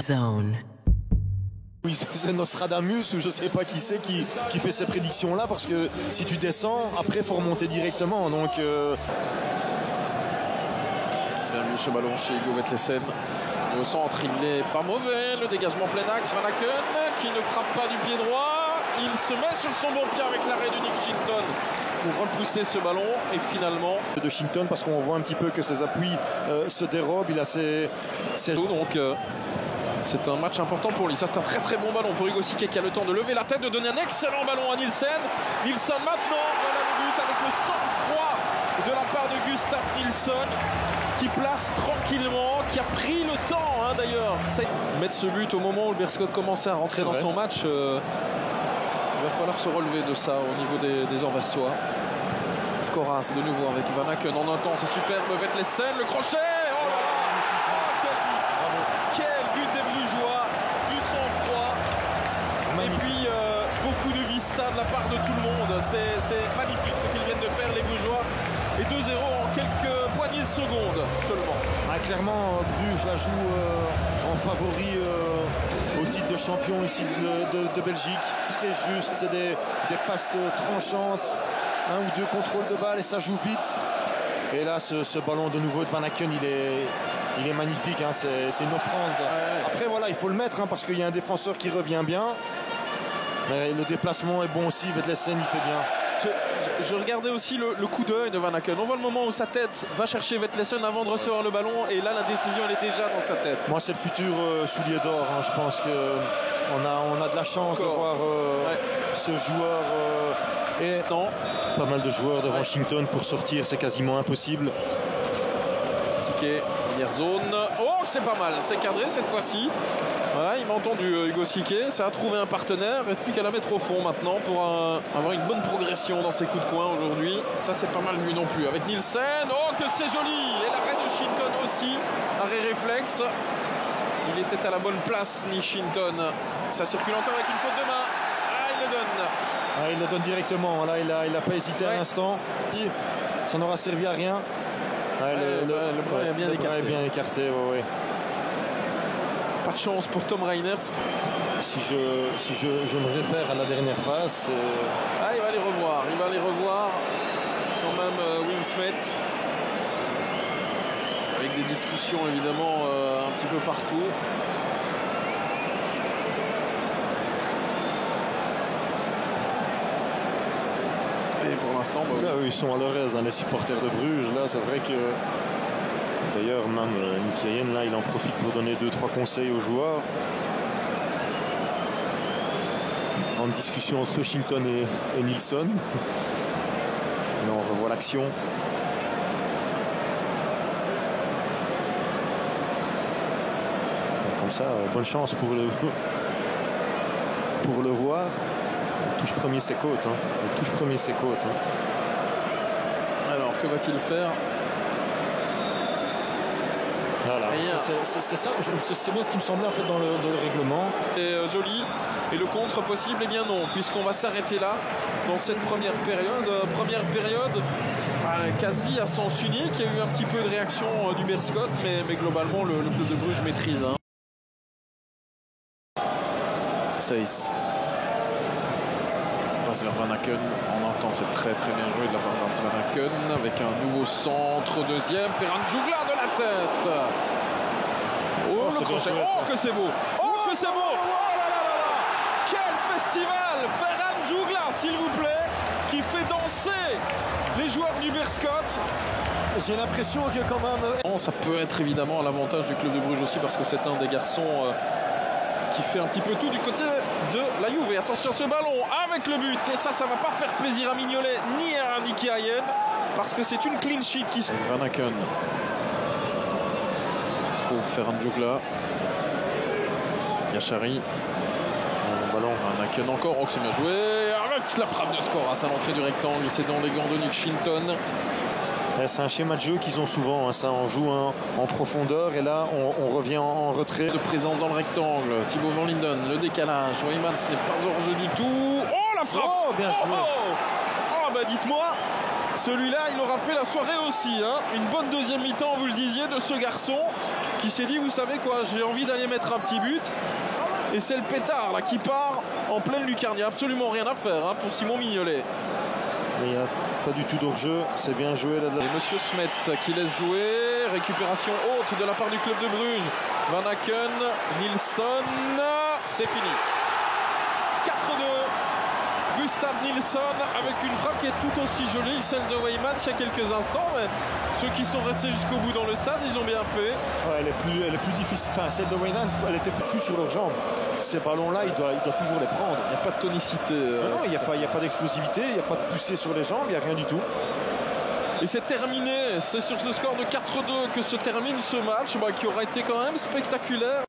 Zone. Oui, c'est Nostradamus ou je sais pas qui c'est qui fait ces prédictions là, parce que si tu descends, après il faut remonter directement, donc Bien vu ce ballon chez Hugo Vetlesen. Au centre, il n'est pas mauvais, le dégagement plein axe, Van Aken qui ne frappe pas du pied droit, il se met sur son bon pied avec l'arrêt de Nick Shilton pour repousser ce ballon et finalement de Shilton, parce qu'on voit un petit peu que ses appuis se dérobent, il a ses... Donc c'est un match important pour lui. Ça, c'est un très très bon ballon pour Hugo Siquet qui a le temps de lever la tête, de donner un excellent ballon à Nielsen. Nilsson maintenant, voilà le but avec le sang-froid de la part de Gustav Nilsson qui place tranquillement, qui a pris le temps d'ailleurs. Mettre ce but au moment où le Berscott commençait à rentrer dans son match, il va falloir se relever de ça au niveau des Anversois. Skoras de nouveau avec Van Aken en un temps, c'est superbe. Vetlesen, le crochet. Oh là là, quel but des Brugeois, du sang-froid. Et puis beaucoup de vista de la part de tout le monde. C'est magnifique ce qu'ils viennent de faire les Brugeois. Et 2-0 en quelques poignées de secondes seulement. Clairement, Bruges la joue en favori au titre de champion ici de Belgique. Très juste, c'est des passes tranchantes, un ou deux contrôles de balle et ça joue vite. Et là, ce ballon de nouveau de Van Aken, il est magnifique, c'est une offrande. Ouais. Après voilà, il faut le mettre parce qu'il y a un défenseur qui revient bien. Mais le déplacement est bon aussi, Vetlesen il fait bien. Je regardais aussi le coup d'œil de Van Aken. On voit le moment où sa tête va chercher Vetlesen avant de recevoir le ballon et là la décision elle est déjà dans sa tête. Moi c'est le futur soulier d'or, je pense qu'on a de la chance de voir ce joueur et pas mal de joueurs de Washington pour sortir, c'est quasiment impossible. Siquet, première zone. Oh, c'est pas mal, c'est cadré cette fois-ci. Voilà, il m'a entendu Hugo Siquet, ça a trouvé un partenaire, reste plus qu'à la mettre au fond maintenant pour avoir une bonne progression dans ses coups de poing aujourd'hui. Ça c'est pas mal vu non plus. Avec Nielsen, oh que c'est joli. Et l'arrêt de Shilton aussi, arrêt réflexe. Il était à la bonne place, Nick Shilton. Ça circule encore avec une faute de main. Ah, il le donne. Il le donne directement, là il a pas hésité un instant. Ça n'aura servi à rien. Le bras est bien écarté. Est bien écarté, ouais. Pas de chance pour Tom Reiners. Si je me réfère à la dernière phase, il va les revoir. Il va les revoir. Quand même, Will Smith. Avec des discussions évidemment un petit peu partout. Et pour l'instant, ils sont à leur aise, les supporters de Bruges. Là, c'est vrai que. D'ailleurs, même Nick Hayen, là, il en profite pour donner 2-3 conseils aux joueurs. Grande discussion entre Washington et Nilsson. Là, on revoit l'action. Comme ça, bonne chance pour le voir. Il touche premier ses côtes. Alors, que va-t-il faire ? Voilà, c'est ça, c'est bien ce qui me semblait en fait dans le règlement. C'est joli, et le contre possible, eh bien non, puisqu'on va s'arrêter là dans cette première période quasi à sens unique. Il y a eu un petit peu de réaction du Berscott, mais globalement le club de Bruges maîtrise. Seyss passe vers Van Aken en un temps, c'est très très bien joué de la part de Van Aken avec un nouveau centre, deuxième, Ferran Jugla de la tête. Oh le crochet, oh que c'est beau, oh que c'est beau, oh là là là là, quel festival, Ferran Jugla s'il vous plaît, qui fait danser les joueurs du Berscott. J'ai l'impression que quand même... Ça peut être évidemment à l'avantage du club de Bruges aussi parce que c'est un des garçons qui fait un petit peu tout du côté de la Juve. Et attention ce ballon avec le but. Et ça va pas faire plaisir à Mignolet ni à Nick Hayen parce que c'est une clean sheet qui... Van Aken trouve Ferran Jugla. Yachari. Ballon. Van Aken encore. Oh, c'est bien joué. Avec la frappe de Skoras à l'entrée du rectangle. C'est dans les gants de Nick Shilton. C'est un schéma de jeu qu'ils ont souvent, ça on joue en profondeur et là on revient en retrait. De présence dans le rectangle, Thibaut Van Linden, le décalage, Weyman ce n'est pas hors jeu du tout. Oh la frappe, oh, bien joué. Oh bah dites-moi, celui-là il aura fait la soirée aussi, Une bonne deuxième mi-temps, vous le disiez, de ce garçon qui s'est dit, vous savez quoi, j'ai envie d'aller mettre un petit but. Et c'est le pétard là qui part en pleine lucarne. Il n'y a absolument rien à faire hein, pour Simon Mignolet. Il n'y a pas du tout d'hors-jeu, c'est bien joué là. Et Monsieur Smet qui laisse jouer. Récupération haute de la part du club de Bruges. Van Aken, Nilsson, c'est fini. 4-2. Gustav Nilsson avec une frappe qui est tout aussi jolie que celle de Weymans il y a quelques instants. Mais ceux qui sont restés jusqu'au bout dans le stade, ils ont bien fait. Ouais, elle est plus difficile. Enfin, celle de Weymans, elle était plus sur leurs jambes. Ces ballons-là, il doit toujours les prendre. Il n'y a pas de tonicité. Non, il n'y a pas d'explosivité, il n'y a pas de poussée sur les jambes, il n'y a rien du tout. Et c'est terminé. C'est sur ce score de 4-2 que se termine ce match qui aura été quand même spectaculaire.